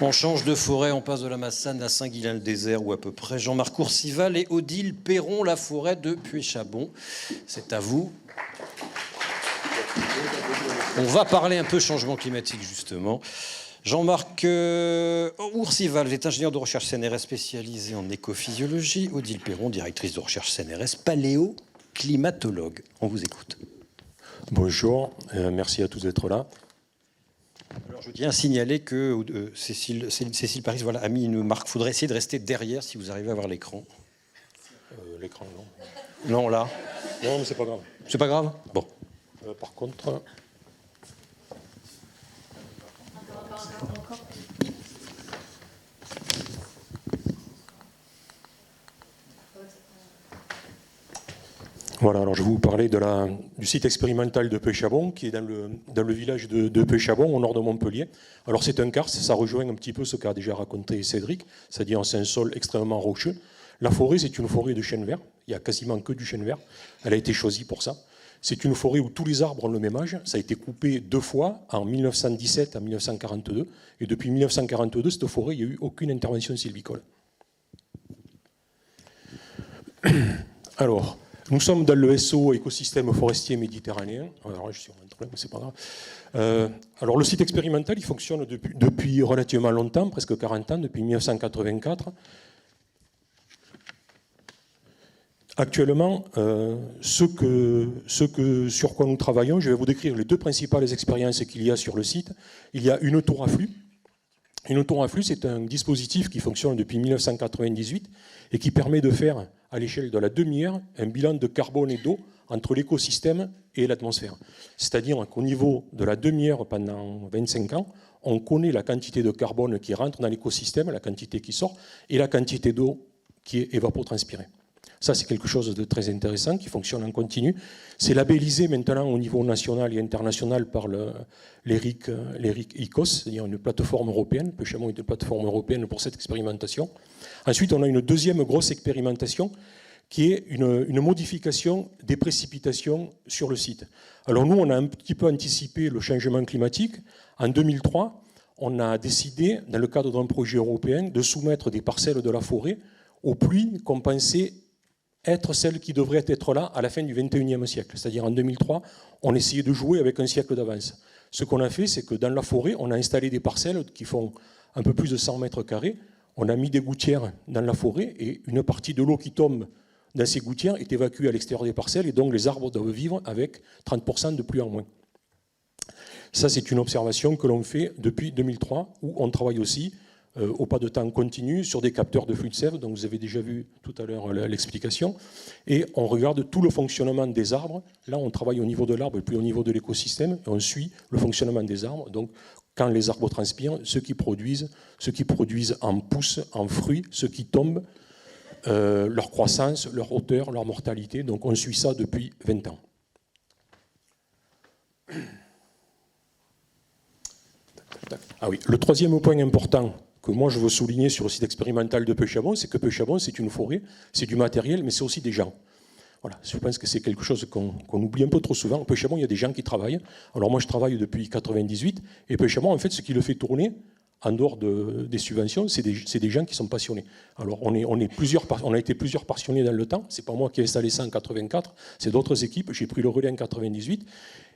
On change de forêt, on passe de la Massane à Saint-Guilain-le-Désert ou à peu près. Jean-Marc Courcival et Odile Perron, la forêt de Puy-Chabon. C'est à vous. On va parler un peu changement climatique justement. Jean-Marc Courcival, vous êtes ingénieur de recherche CNRS spécialisé en écophysiologie. Odile Perron, directrice de recherche CNRS, paléoclimatologue. On vous écoute. Bonjour, merci à tous d'être là. Alors, je tiens à signaler que Cécile Paris a mis une marque. Il faudrait essayer de rester derrière si vous arrivez à voir l'écran. L'écran, non. Non, là. Non, mais c'est pas grave. C'est pas grave ? Bon. Par contre... Voilà, alors je vais vous parler du site expérimental de Puy-Chabon, qui est dans le village de Puy-Chabon, au nord de Montpellier. Alors c'est un karst, ça rejoint un petit peu ce qu'a déjà raconté Cédric, c'est-à-dire c'est un sol extrêmement rocheux. La forêt, c'est une forêt de chêne vert, il n'y a quasiment que du chêne vert, elle a été choisie pour ça. C'est une forêt où tous les arbres ont le même âge, ça a été coupé 2 fois, en 1917 et en 1942, et depuis 1942, cette forêt, il n'y a eu aucune intervention sylvicole. Alors... Nous sommes dans le SO écosystème forestier méditerranéen. Alors, je suis en train, mais c'est pas grave. Alors, le site expérimental, il fonctionne depuis relativement longtemps, presque 40 ans, depuis 1984. Actuellement, sur quoi nous travaillons, je vais vous décrire les 2 principales expériences qu'il y a sur le site. Il y a une tour à flux. Une tour à flux, c'est un dispositif qui fonctionne depuis 1998 et qui permet de faire, à l'échelle de la demi-heure, un bilan de carbone et d'eau entre l'écosystème et l'atmosphère. C'est-à-dire qu'au niveau de la demi-heure pendant 25 ans, on connaît la quantité de carbone qui rentre dans l'écosystème, la quantité qui sort, et la quantité d'eau qui est évapotranspirée. Ça, c'est quelque chose de très intéressant qui fonctionne en continu. C'est labellisé maintenant au niveau national et international par l'ERIC ICOS, c'est-à-dire une plateforme européenne. Puy-Chabon est une plateforme européenne pour cette expérimentation. Ensuite, on a une deuxième grosse expérimentation qui est une modification des précipitations sur le site. Alors nous, on a un petit peu anticipé le changement climatique. En 2003, on a décidé, dans le cadre d'un projet européen, de soumettre des parcelles de la forêt aux pluies qu'on pensait être celles qui devraient être là à la fin du XXIe siècle. C'est-à-dire en 2003, on essayait de jouer avec un siècle d'avance. Ce qu'on a fait, c'est que dans la forêt, on a installé des parcelles qui font un peu plus de 100 mètres carrés. On a mis des gouttières dans la forêt et une partie de l'eau qui tombe dans ces gouttières est évacuée à l'extérieur des parcelles et donc les arbres doivent vivre avec 30% de pluie en moins. Ça, c'est une observation que l'on fait depuis 2003 où on travaille aussi au pas de temps continu sur des capteurs de flux de sève, donc vous avez déjà vu tout à l'heure l'explication, et on regarde tout le fonctionnement des arbres. Là, on travaille au niveau de l'arbre et puis au niveau de l'écosystème, et on suit le fonctionnement des arbres. Donc, quand les arbres transpirent, ce qu'ils produisent en pousses, en fruits, ce qui tombe, leur croissance, leur hauteur, leur mortalité. Donc, on suit ça depuis 20 ans. Ah oui, le troisième point important que moi je veux souligner sur le site expérimental de Puy-Chabon, c'est que Puy-Chabon, c'est une forêt, c'est du matériel, mais c'est aussi des gens. Voilà, je pense que c'est quelque chose qu'on oublie un peu trop souvent. À Puy-Chabon, il y a des gens qui travaillent. Alors moi, je travaille depuis 1998, et Puy-Chabon, en fait, ce qui le fait tourner, en dehors des subventions, c'est des gens qui sont passionnés. Alors on a été plusieurs passionnés dans le temps, c'est pas moi qui ai installé ça en 84, c'est d'autres équipes, j'ai pris le relais en 98,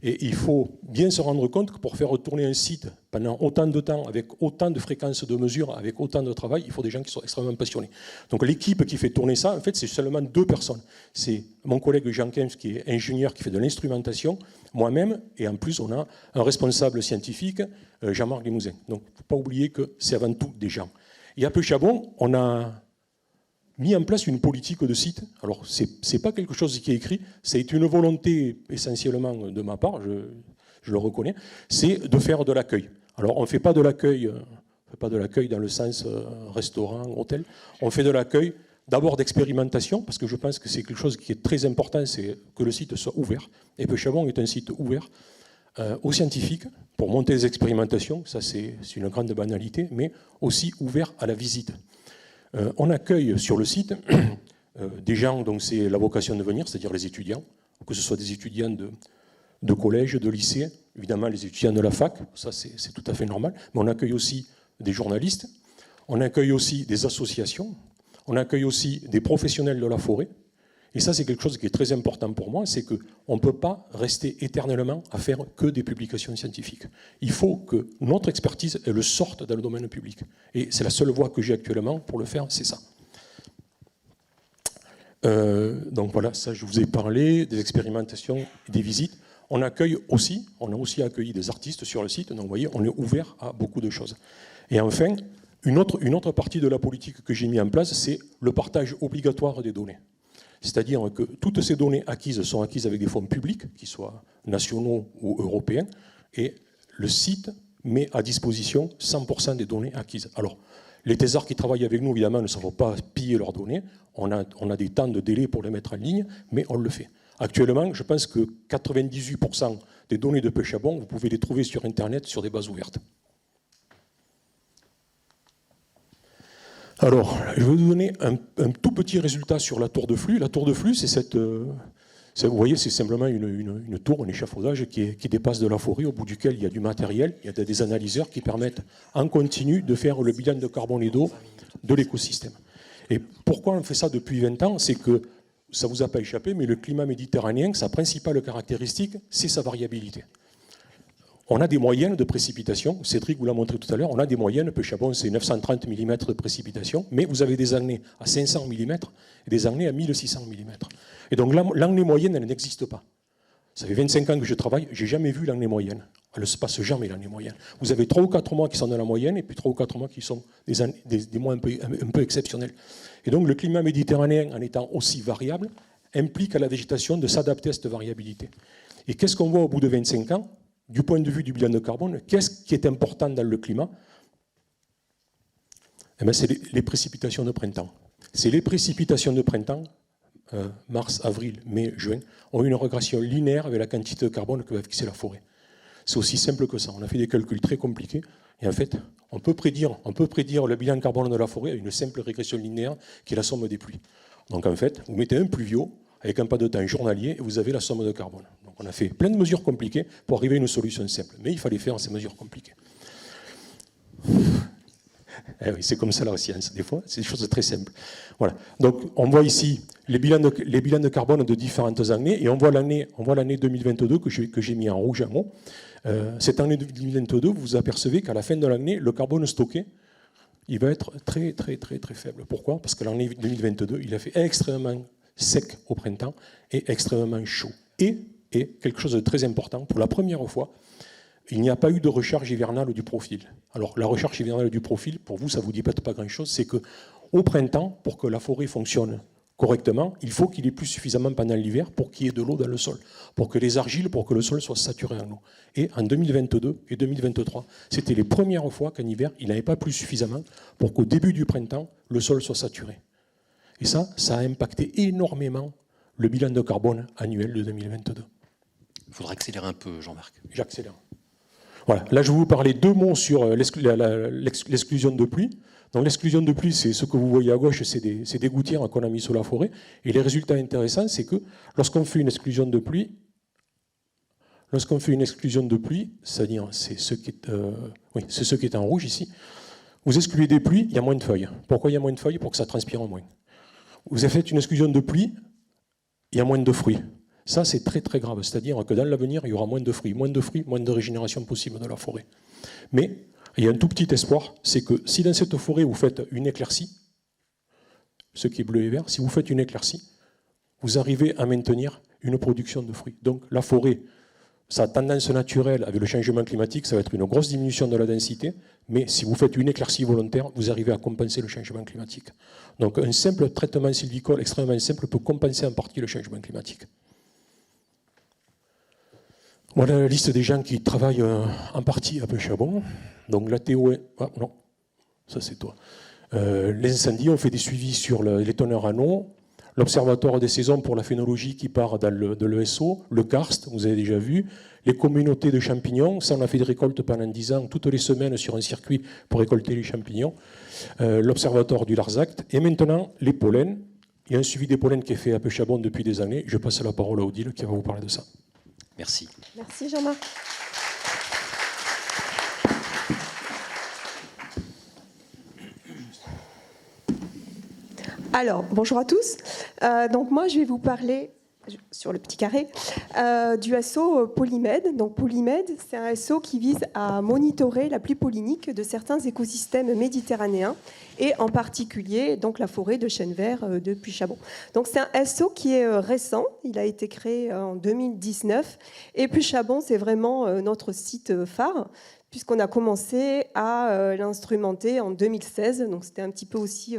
et il faut bien se rendre compte que pour faire tourner un site pendant autant de temps, avec autant de fréquences de mesure, avec autant de travail, il faut des gens qui sont extrêmement passionnés. Donc l'équipe qui fait tourner ça, en fait, c'est seulement 2 personnes. C'est mon collègue Jean Kempf, qui est ingénieur, qui fait de l'instrumentation, moi-même, et en plus on a un responsable scientifique, Jean-Marc Limousin. Donc il ne faut pas oublier que c'est avant tout des gens. Et à Puy-Chabon, on a mis en place une politique de site. Alors, ce n'est pas quelque chose qui est écrit, c'est une volonté essentiellement de ma part, je le reconnais, c'est de faire de l'accueil. Alors, on ne fait pas de l'accueil dans le sens restaurant, hôtel, on fait de l'accueil d'abord d'expérimentation, parce que je pense que c'est quelque chose qui est très important, c'est que le site soit ouvert. Et Puy-Chabon est un site ouvert aux scientifiques pour monter des expérimentations, ça c'est une grande banalité, mais aussi ouvert à la visite. On accueille sur le site des gens dont c'est la vocation de venir, c'est-à-dire les étudiants, que ce soit des étudiants de collège, de lycée, évidemment les étudiants de la fac, ça c'est tout à fait normal, mais on accueille aussi des journalistes, on accueille aussi des associations, on accueille aussi des professionnels de la forêt. Et ça, c'est quelque chose qui est très important pour moi, c'est qu'on ne peut pas rester éternellement à faire que des publications scientifiques. Il faut que notre expertise, elle sorte dans le domaine public. Et c'est la seule voie que j'ai actuellement pour le faire, c'est ça. Donc voilà, ça je vous ai parlé, des expérimentations, des visites. On a aussi accueilli des artistes sur le site, donc vous voyez, on est ouvert à beaucoup de choses. Et enfin, une autre partie de la politique que j'ai mis en place, c'est le partage obligatoire des données. C'est-à-dire que toutes ces données acquises sont acquises avec des fonds publics, qu'ils soient nationaux ou européens, et le site met à disposition 100% des données acquises. Alors, les thésards qui travaillent avec nous, évidemment, ne savent pas piller leurs données. On a des temps de délai pour les mettre en ligne, mais on le fait. Actuellement, je pense que 98% des données de pêche à bon, vous pouvez les trouver sur Internet, sur des bases ouvertes. Alors, je vais vous donner un tout petit résultat sur la tour de flux. La tour de flux, c'est cette... vous voyez, c'est simplement une tour, un échafaudage qui dépasse de la forêt, au bout duquel il y a du matériel, il y a des analyseurs qui permettent en continu de faire le bilan de carbone et d'eau de l'écosystème. Et pourquoi on fait ça depuis 20 ans? C'est que, ça ne vous a pas échappé, mais le climat méditerranéen, sa principale caractéristique, c'est sa variabilité. On a des moyennes de précipitation, Cédric vous l'a montré tout à l'heure, on a des moyennes, pêche à bon c'est 930 mm de précipitation, mais vous avez des années à 500 mm et des années à 1600 mm. Et donc l'année moyenne, elle n'existe pas. Ça fait 25 ans que je travaille, je n'ai jamais vu l'année moyenne. Elle ne se passe jamais l'année moyenne. Vous avez 3 ou 4 mois qui sont dans la moyenne et puis 3 ou 4 mois qui sont des mois un peu exceptionnels. Et donc le climat méditerranéen, en étant aussi variable, implique à la végétation de s'adapter à cette variabilité. Et qu'est-ce qu'on voit au bout de 25 ans? Du point de vue du bilan de carbone, qu'est-ce qui est important dans le climat? Eh bien, c'est les précipitations de printemps. C'est les précipitations de printemps, mars, avril, mai, juin, ont une régression linéaire avec la quantité de carbone que va fixer la forêt. C'est aussi simple que ça. On a fait des calculs très compliqués. Et en fait, on peut prédire le bilan carbone de la forêt avec une simple régression linéaire qui est la somme des pluies. Donc en fait, vous mettez un pluvio avec un pas de temps journalier et vous avez la somme de carbone. Donc on a fait plein de mesures compliquées pour arriver à une solution simple. Mais il fallait faire ces mesures compliquées. Eh oui, c'est comme ça la science, des fois, c'est des choses très simples. Voilà. Donc on voit ici les bilans de carbone de différentes années, et on voit l'année 2022 que j'ai mis en rouge en haut. Cette année 2022, vous vous apercevez qu'à la fin de l'année, le carbone stocké, il va être très très très très faible. Pourquoi? Parce que l'année 2022, il a fait extrêmement sec au printemps et extrêmement chaud. Et quelque chose de très important, pour la première fois, il n'y a pas eu de recharge hivernale du profil. Alors la recharge hivernale du profil, pour vous, ça ne vous dit pas grand-chose, c'est qu'au printemps, pour que la forêt fonctionne correctement, il faut qu'il y ait plus suffisamment pendant l'hiver pour qu'il y ait de l'eau dans le sol, pour que les argiles, pour que le sol soit saturé en eau. Et en 2022 et 2023, c'était les premières fois qu'en hiver, il n'avait pas plus suffisamment pour qu'au début du printemps, le sol soit saturé. Et ça a impacté énormément le bilan de carbone annuel de 2022. Il faudra accélérer un peu, Jean-Marc. J'accélère. Voilà. Là, je vais vous parler 2 mots sur l'exclusion de pluie. Donc, l'exclusion de pluie, c'est ce que vous voyez à gauche, c'est des gouttières qu'on a mis sur la forêt. Et les résultats intéressants, c'est que lorsqu'on fait une exclusion de pluie, c'est-à-dire c'est ce qui est en rouge ici, vous excluez des pluies, il y a moins de feuilles. Pourquoi il y a moins de feuilles? Pour que ça transpire moins. Vous avez fait une exclusion de pluie, il y a moins de fruits. Ça, c'est très très grave. C'est-à-dire que dans l'avenir, il y aura moins de fruits, moins de régénération possible de la forêt. Mais il y a un tout petit espoir, c'est que si dans cette forêt, vous faites une éclaircie, ce qui est bleu et vert, si vous faites une éclaircie, vous arrivez à maintenir une production de fruits. Donc la forêt, sa tendance naturelle avec le changement climatique, ça va être une grosse diminution de la densité, mais si vous faites une éclaircie volontaire, vous arrivez à compenser le changement climatique. Donc un simple traitement sylvicole extrêmement simple peut compenser en partie le changement climatique. Voilà la liste des gens qui travaillent en partie à pêche à bon. Donc la TOE, ah non, ça c'est toi. Les incendies, on fait des suivis sur les teneurs en eau. L'Observatoire des saisons pour la phénologie qui part de l'ESO, le karst, vous avez déjà vu, les communautés de champignons, ça on a fait des récoltes pendant 10 ans, toutes les semaines sur un circuit pour récolter les champignons, l'Observatoire du Larzac, et maintenant les pollens. Il y a un suivi des pollens qui est fait à pêche à bon depuis des années. Je passe la parole à Odile qui va vous parler de ça. Merci. Merci Jean-Marc. Alors, bonjour à tous. Donc moi, je vais vous parler, sur le petit carré, du SO Polymed. Donc Polymed, c'est un SO qui vise à monitorer la pluie pollinique de certains écosystèmes méditerranéens, et en particulier donc, la forêt de chêne vert de Puychabon. Donc c'est un SO qui est récent, il a été créé en 2019, et Puychabon, c'est vraiment notre site phare, puisqu'on a commencé à l'instrumenter en 2016. Donc c'était un petit peu aussi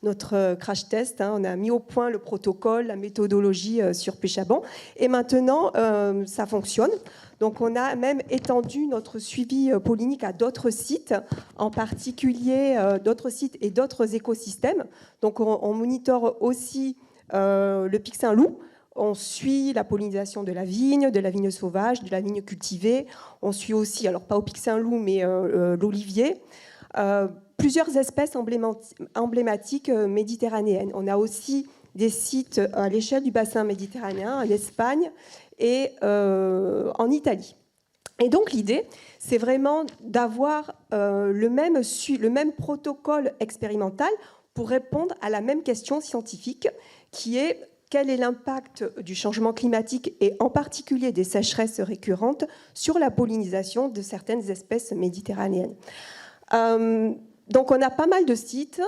notre crash test. On a mis au point le protocole, la méthodologie sur Puychabon. Et maintenant, ça fonctionne. Donc on a même étendu notre suivi pollinique à d'autres sites, en particulier d'autres sites et d'autres écosystèmes. Donc on monitore aussi le pic Saint-Loup. On suit la pollinisation de la vigne sauvage, de la vigne cultivée. On suit aussi, alors pas au pic Saint-Loup, mais l'olivier. Plusieurs espèces emblématiques méditerranéennes. On a aussi des sites à l'échelle du bassin méditerranéen, en Espagne et en Italie. Et donc l'idée, c'est vraiment d'avoir le même protocole expérimental pour répondre à la même question scientifique, qui est: quel est l'impact du changement climatique et en particulier des sécheresses récurrentes sur la pollinisation de certaines espèces méditerranéennes? Donc on a pas mal de sites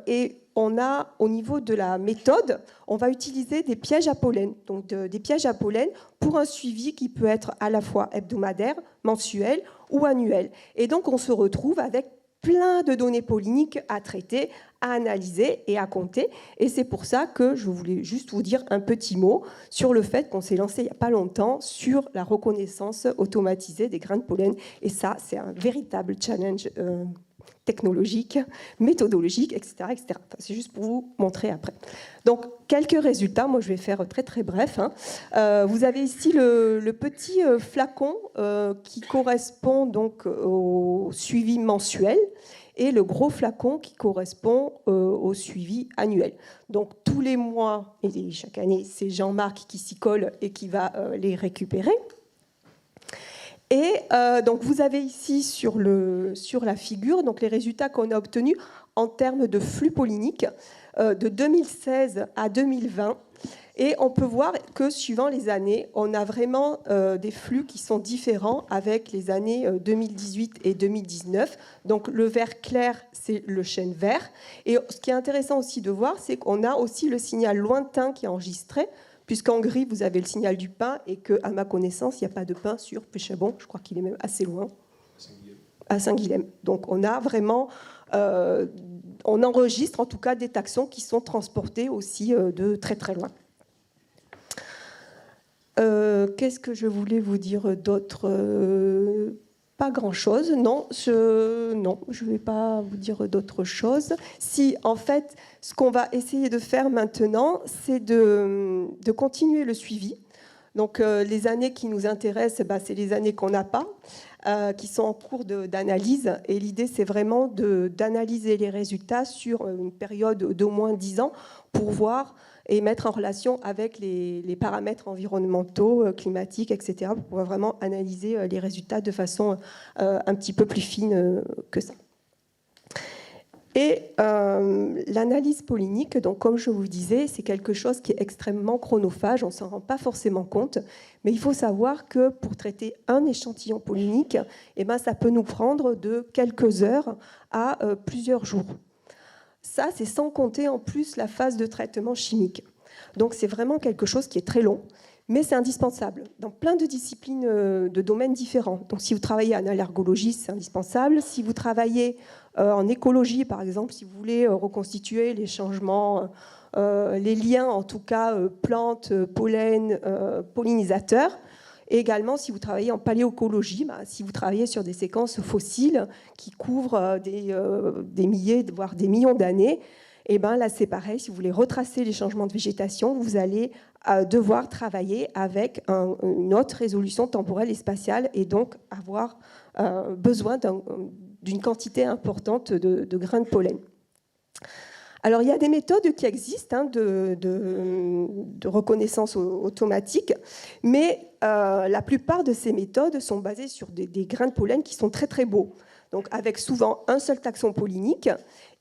et on a, au niveau de la méthode, on va utiliser des pièges à pollen. Donc des pièges à pollen pour un suivi qui peut être à la fois hebdomadaire, mensuel ou annuel. Et donc on se retrouve avec plein de données polliniques à traiter, à analyser et à compter. Et c'est pour ça que je voulais juste vous dire un petit mot sur le fait qu'on s'est lancé il n'y a pas longtemps sur la reconnaissance automatisée des grains de pollen. Et ça, c'est un véritable challenge technologique, méthodologique, etc. etc. Enfin, c'est juste pour vous montrer après. Donc, quelques résultats. Moi, je vais faire très, très bref. Vous avez ici le petit flacon qui correspond donc au suivi mensuel et le gros flacon qui correspond au suivi annuel. Donc, tous les mois et chaque année, c'est Jean-Marc qui s'y colle et qui va les récupérer. Et donc vous avez ici sur la figure donc les résultats qu'on a obtenus en termes de flux polliniques de 2016 à 2020. Et on peut voir que suivant les années, on a vraiment des flux qui sont différents avec les années 2018 et 2019. Donc le vert clair, c'est le chêne vert. Et ce qui est intéressant aussi de voir, c'est qu'on a aussi le signal lointain qui est enregistré, puisqu'en gris, vous avez le signal du pin et qu'à ma connaissance, il n'y a pas de pin sur Puychabon. Je crois qu'il est même assez loin, à Saint-Guilhem. Donc on a vraiment, on enregistre en tout cas des taxons qui sont transportés aussi de très très loin. Qu'est-ce que je voulais vous dire d'autre ? Pas grand-chose, non, je ne vais pas vous dire d'autre chose. Si, en fait, ce qu'on va essayer de faire maintenant, c'est de continuer le suivi. Donc, les années qui nous intéressent, c'est les années qu'on n'a pas, qui sont en cours d'analyse. Et l'idée, c'est vraiment d'analyser les résultats sur une période d'au moins 10 ans pour voir et mettre en relation avec les paramètres environnementaux, climatiques, etc., pour pouvoir vraiment analyser les résultats de façon un petit peu plus fine que ça. Et l'analyse pollinique, donc, comme je vous disais, c'est quelque chose qui est extrêmement chronophage, on ne s'en rend pas forcément compte, mais il faut savoir que pour traiter un échantillon pollinique, ça peut nous prendre de quelques heures à plusieurs jours. Ça, c'est sans compter en plus la phase de traitement chimique. Donc c'est vraiment quelque chose qui est très long, mais c'est indispensable dans plein de disciplines, de domaines différents. Donc si vous travaillez en allergologie, c'est indispensable. Si vous travaillez en écologie, par exemple, si vous voulez reconstituer les changements, les liens en tout cas plantes, pollen, pollinisateurs. Et également, si vous travaillez en paléoécologie, si vous travaillez sur des séquences fossiles qui couvrent des milliers, voire des millions d'années, là, c'est pareil. Si vous voulez retracer les changements de végétation, vous allez devoir travailler avec une haute résolution temporelle et spatiale et donc avoir besoin d'une quantité importante de grains de pollen. Alors, il y a des méthodes qui existent de reconnaissance automatique, mais la plupart de ces méthodes sont basées sur des grains de pollen qui sont très très beaux. donc avec souvent un seul taxon pollinique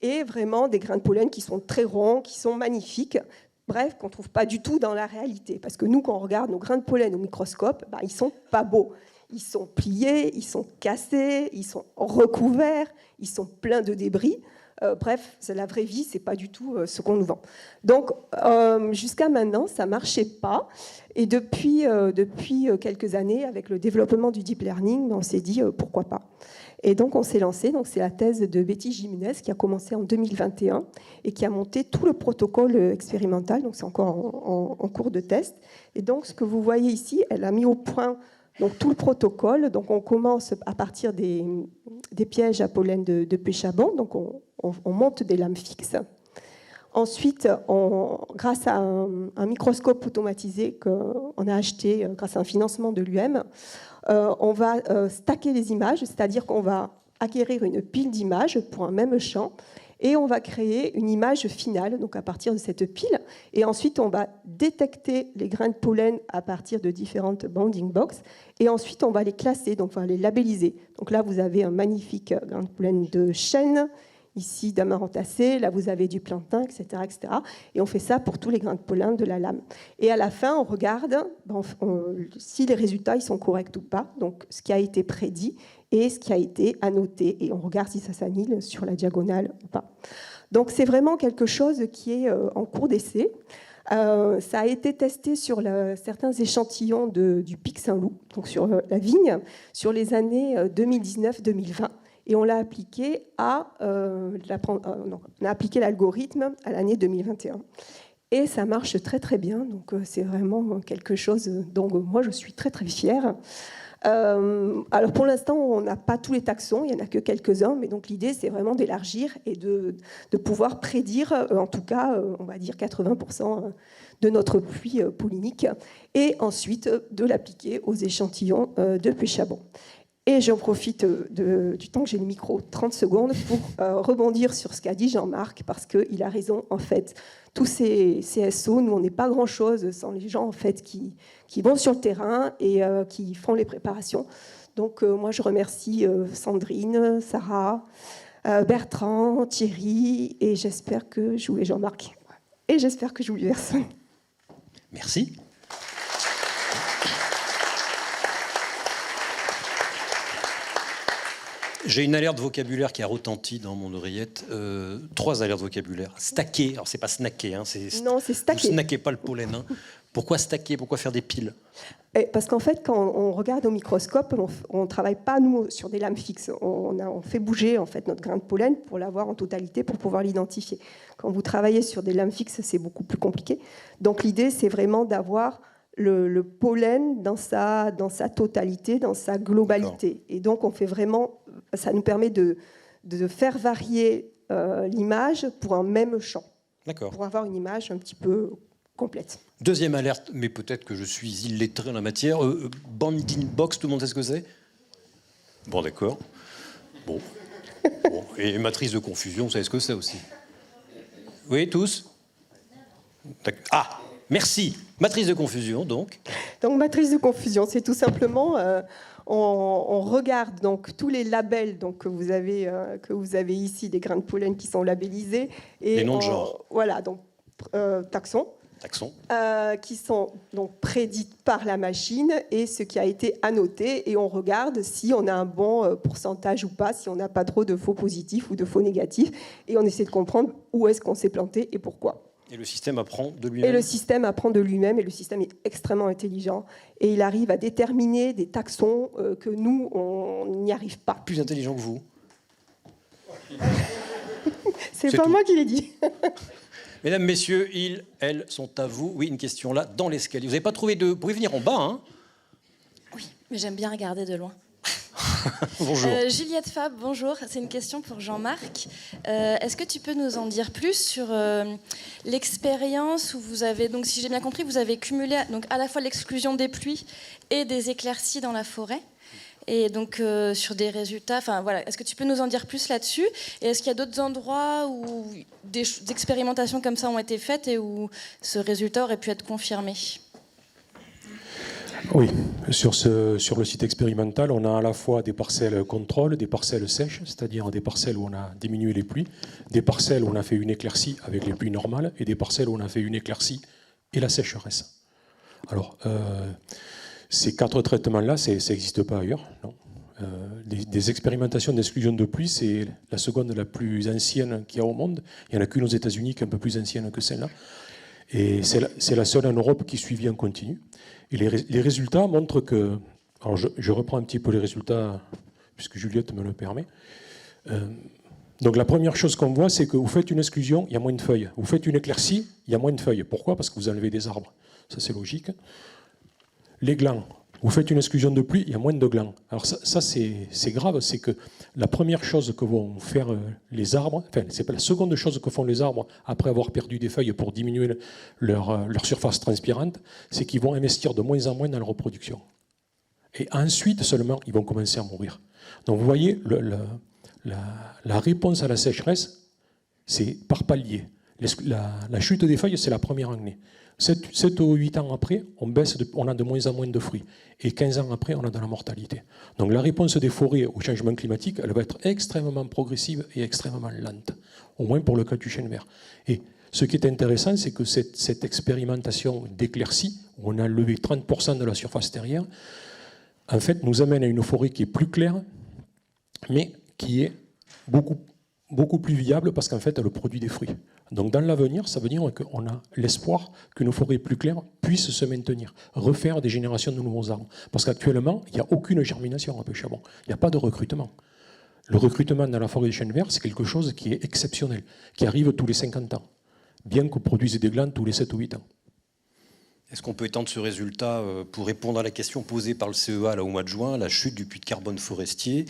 et vraiment des grains de pollen qui sont très ronds, qui sont magnifiques, bref, qu'on ne trouve pas du tout dans la réalité. Parce que nous, quand on regarde nos grains de pollen au microscope, ils ne sont pas beaux. Ils sont pliés, ils sont cassés, ils sont recouverts, ils sont pleins de débris. Bref, c'est la vraie vie, ce n'est pas du tout ce qu'on nous vend. Donc, jusqu'à maintenant, ça ne marchait pas. Et depuis quelques années, avec le développement du deep learning, on s'est dit pourquoi pas. Et donc, on s'est lancé. Donc, c'est la thèse de Betty Jiménez qui a commencé en 2021 et qui a monté tout le protocole expérimental. Donc, c'est encore en cours de test. Et donc, ce que vous voyez ici, elle a mis au point donc, tout le protocole. Donc, on commence à partir des pièges à pollen de Pêchabon. Donc, on monte des lames fixes. Ensuite, grâce à un microscope automatisé qu'on a acheté grâce à un financement de l'UM, on va stacker les images, c'est-à-dire qu'on va acquérir une pile d'images pour un même champ et on va créer une image finale donc à partir de cette pile. Et ensuite, on va détecter les grains de pollen à partir de différentes bounding box et ensuite, on va les classer, donc on va les labelliser. Donc là, vous avez un magnifique grain de pollen de chêne, ici d'amarantacée, là vous avez du plantain, etc., etc. Et on fait ça pour tous les grains de pollen de la lame. Et à la fin, on regarde si les résultats ils sont corrects ou pas, donc ce qui a été prédit et ce qui a été annoté. Et on regarde si ça s'annule sur la diagonale ou pas. Donc c'est vraiment quelque chose qui est en cours d'essai. Ça a été testé sur certains échantillons du Pic Saint-Loup, donc sur la vigne, sur les années 2019-2020. Et on l'a appliqué on a appliqué l'algorithme à l'année 2021. Et ça marche très très bien. Donc c'est vraiment quelque chose dont moi je suis très très fière. Alors pour l'instant, on n'a pas tous les taxons, il n'y en a que quelques-uns, mais donc l'idée c'est vraiment d'élargir et de pouvoir prédire, en tout cas, on va dire 80% de notre pluie pollinique, et ensuite de l'appliquer aux échantillons de Pêchabon. Et j'en profite du temps que j'ai le micro, 30 secondes, pour rebondir sur ce qu'a dit Jean-Marc, parce qu'il a raison, en fait. Tous ces CSO, nous, on n'est pas grand-chose sans les gens, en fait, qui vont sur le terrain et qui font les préparations. Donc, moi, je remercie Sandrine, Sarah, Bertrand, Thierry, et j'espère que j'oublie Jean-Marc. Et j'espère que j'oublie personne. Merci. J'ai une alerte vocabulaire qui a retenti dans mon oreillette. 3 alertes vocabulaires. Stacker, alors c'est pas snacker, hein, non, c'est stacker. Vous snackez pas le pollen. Hein. Pourquoi stacker? Pourquoi faire des piles? Parce qu'en fait, quand on regarde au microscope, on ne travaille pas, nous, sur des lames fixes. On fait bouger en fait, notre grain de pollen pour l'avoir en totalité, pour pouvoir l'identifier. Quand vous travaillez sur des lames fixes, c'est beaucoup plus compliqué. Donc l'idée, c'est vraiment d'avoir le pollen dans sa totalité, dans sa globalité. D'accord. Et donc, on fait vraiment... Ça nous permet de faire varier l'image pour un même champ. D'accord. Pour avoir une image un petit peu complète. Deuxième alerte, mais peut-être que je suis illettré en la matière. Bounding box, tout le monde sait ce que c'est? Bon, d'accord. Bon. Et matrice de confusion, vous savez ce que c'est aussi? Oui, tous? Ah, merci. Matrice de confusion, donc. Donc, matrice de confusion, c'est tout simplement... On regarde donc tous les labels donc, que vous avez ici, des grains de pollen qui sont labellisés. Et les noms de genre. Voilà, donc taxons. Qui sont donc prédits par la machine et ce qui a été annoté. Et on regarde si on a un bon pourcentage ou pas, si on n'a pas trop de faux positifs ou de faux négatifs. Et on essaie de comprendre où est-ce qu'on s'est planté et pourquoi. Et le système apprend de lui-même. Et le système apprend de lui-même, et le système est extrêmement intelligent. Et il arrive à déterminer des taxons que nous, on n'y arrive pas. Plus intelligent que vous. C'est pas tout. Moi qui l'ai dit. Mesdames, messieurs, ils, elles sont à vous. Oui, une question là, dans l'escalier. Vous n'avez pas trouvé de... Vous pouvez venir en bas, hein? Oui, mais j'aime bien regarder de loin. Bonjour. Juliette Fab, bonjour. C'est une question pour Jean-Marc. Est-ce que tu peux nous en dire plus sur l'expérience où vous avez, donc si j'ai bien compris, vous avez cumulé donc à la fois l'exclusion des pluies et des éclaircies dans la forêt, et donc sur des résultats. Enfin voilà, est-ce que tu peux nous en dire plus là-dessus? Et est-ce qu'il y a d'autres endroits où des expérimentations comme ça ont été faites et où ce résultat aurait pu être confirmé? Oui, sur le site expérimental, on a à la fois des parcelles contrôle, des parcelles sèches, c'est-à-dire des parcelles où on a diminué les pluies, des parcelles où on a fait une éclaircie avec les pluies normales, et des parcelles où on a fait une éclaircie et la sécheresse. Alors, ces 4 traitements-là, ça n'existe pas ailleurs, non. Des expérimentations d'exclusion de pluie, c'est la seconde la plus ancienne qu'il y a au monde. Il n'y en a qu'une aux États-Unis qui est un peu plus ancienne que celle-là. Et c'est la seule en Europe qui est suivie en continu. Et les résultats montrent que... Alors je reprends un petit peu les résultats, puisque Juliette me le permet. Donc la première chose qu'on voit, c'est que vous faites une exclusion, il y a moins de feuilles. Vous faites une éclaircie, il y a moins de feuilles. Pourquoi? Parce que vous enlevez des arbres. Ça, c'est logique. Les glands. Vous faites une exclusion de pluie, il y a moins de glands. Alors ça c'est grave, c'est que la première chose que vont faire les arbres, enfin, c'est pas la seconde chose que font les arbres après avoir perdu des feuilles pour diminuer leur surface transpirante, c'est qu'ils vont investir de moins en moins dans la reproduction. Et ensuite seulement, ils vont commencer à mourir. Donc vous voyez, la réponse à la sécheresse, c'est par palier. La chute des feuilles, c'est la première année. 7 ou 8 ans après, on a de moins en moins de fruits. Et 15 ans après, on a de la mortalité. Donc la réponse des forêts au changement climatique, elle va être extrêmement progressive et extrêmement lente. Au moins pour le cas du chêne vert. Et ce qui est intéressant, c'est que cette expérimentation d'éclaircie, où on a levé 30% de la surface terrienne, en fait, nous amène à une forêt qui est plus claire, mais qui est beaucoup plus viable parce qu'en fait, elle produit des fruits. Donc dans l'avenir, ça veut dire qu'on a l'espoir que nos forêts plus claires puissent se maintenir, refaire des générations de nouveaux arbres. Parce qu'actuellement, il n'y a aucune germination à Pêchabon. Il n'y a pas de recrutement. Le recrutement dans la forêt des chênes verts, c'est quelque chose qui est exceptionnel, qui arrive tous les 50 ans, bien qu'on produise des glands tous les 7 ou 8 ans. Est-ce qu'on peut étendre ce résultat pour répondre à la question posée par le CEA là, au mois de juin, la chute du puits de carbone forestier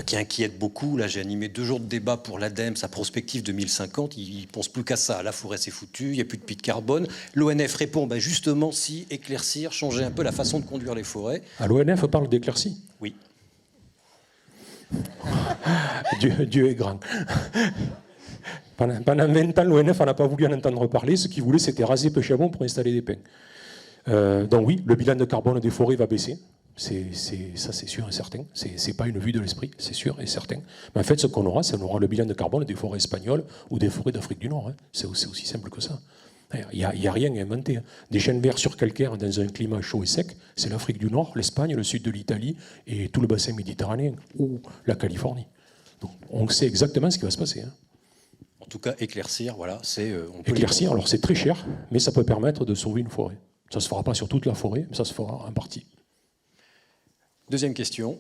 qui inquiète beaucoup. Là, j'ai animé 2 jours de débat pour l'ADEME, sa prospective 2050. Ils ne pensent plus qu'à ça. La forêt, c'est foutu, il n'y a plus de puits de carbone. L'ONF répond justement si éclaircir, changer un peu la façon de conduire les forêts. À l'ONF parle d'éclaircie. Oui. Dieu est grand. Pendant 20 ans, l'ONF n'a pas voulu en entendre parler. Ce qu'il voulait, c'était raser Pêchabon pour installer des pins. Donc oui, le bilan de carbone des forêts va baisser. Ça, c'est sûr et certain. C'est pas une vue de l'esprit, c'est sûr et certain. Mais en fait, ce qu'on aura, c'est qu'on aura le bilan de carbone des forêts espagnoles ou des forêts d'Afrique du Nord. Hein. C'est aussi simple que ça. Il n'y a rien à inventer. Hein. Des chênes verts sur calcaire dans un climat chaud et sec, c'est l'Afrique du Nord, l'Espagne, le sud de l'Italie et tout le bassin méditerranéen ou la Californie. Donc, on sait exactement ce qui va se passer. Hein. En tout cas, éclaircir, voilà, c'est... Éclaircir, alors c'est très cher, mais ça peut permettre de sauver une forêt. Ça ne se fera pas sur toute la forêt, mais ça se fera en partie. Deuxième question.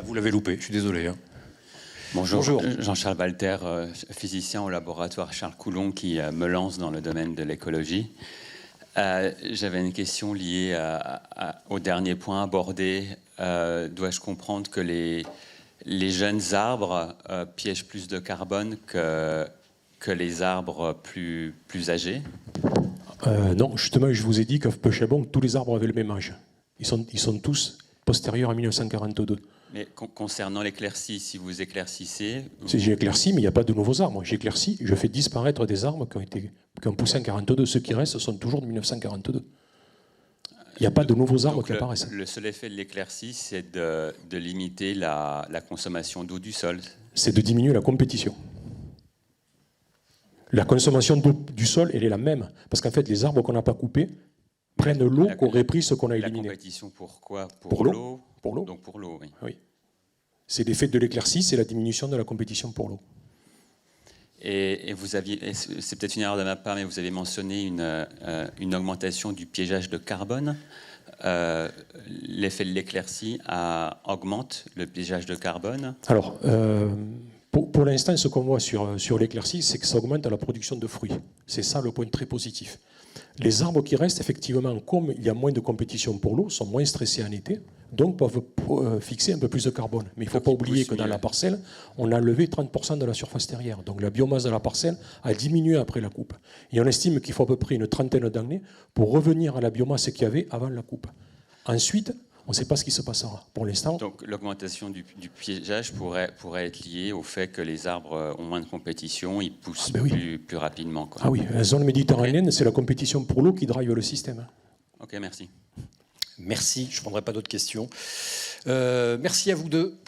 Vous l'avez loupé, je suis désolé. Hein. Bonjour. Jean-Charles Walter, physicien au laboratoire Charles Coulon qui me lance dans le domaine de l'écologie. J'avais une question liée au dernier point abordé. Dois-je comprendre que les jeunes arbres piègent plus de carbone que les arbres plus âgés? Non, justement, je vous ai dit qu'à Pêchabon, tous les arbres avaient le même âge. Ils sont tous postérieurs à 1942. Mais concernant l'éclaircie, si vous éclaircissez... J'ai éclairci, mais il n'y a pas de nouveaux arbres. J'éclaircis, je fais disparaître des arbres qui ont poussé en 1942. Ceux qui restent sont toujours de 1942. Il n'y a pas de nouveaux arbres qui apparaissent. Le seul effet de l'éclaircie, c'est de limiter la consommation d'eau du sol. C'est de diminuer la compétition. La consommation d'eau du sol, elle est la même. Parce qu'en fait, les arbres qu'on n'a pas coupés prennent l'eau qu'aurait pris ce qu'on a éliminé. La compétition, pourquoi? Pour l'eau. Pour l'eau. Donc pour l'eau, oui. Oui. C'est l'effet de l'éclaircie, c'est la diminution de la compétition pour l'eau. Et vous aviez, c'est peut-être une erreur de ma part, mais vous avez mentionné une augmentation du piégeage de carbone. L'effet de l'éclaircie augmente le piégeage de carbone. Alors, pour l'instant, ce qu'on voit sur l'éclaircie, c'est que ça augmente la production de fruits. C'est ça le point très positif. Les arbres qui restent, effectivement, comme il y a moins de compétition pour l'eau, sont moins stressés en été, donc peuvent fixer un peu plus de carbone. Mais il ne faut pas oublier que dans la parcelle, on a levé 30% de la surface terrière. Donc la biomasse de la parcelle a diminué après la coupe. Et on estime qu'il faut à peu près une trentaine d'années pour revenir à la biomasse qu'il y avait avant la coupe. Ensuite, On ne sait pas ce qui se passera pour l'instant. Donc l'augmentation du piégeage pourrait être liée au fait que les arbres ont moins de compétition, ils poussent plus rapidement, quoi. Ah oui, la zone méditerranéenne, c'est la compétition pour l'eau qui drive le système. Ok, merci. Merci, je ne prendrai pas d'autres questions. Merci à vous deux.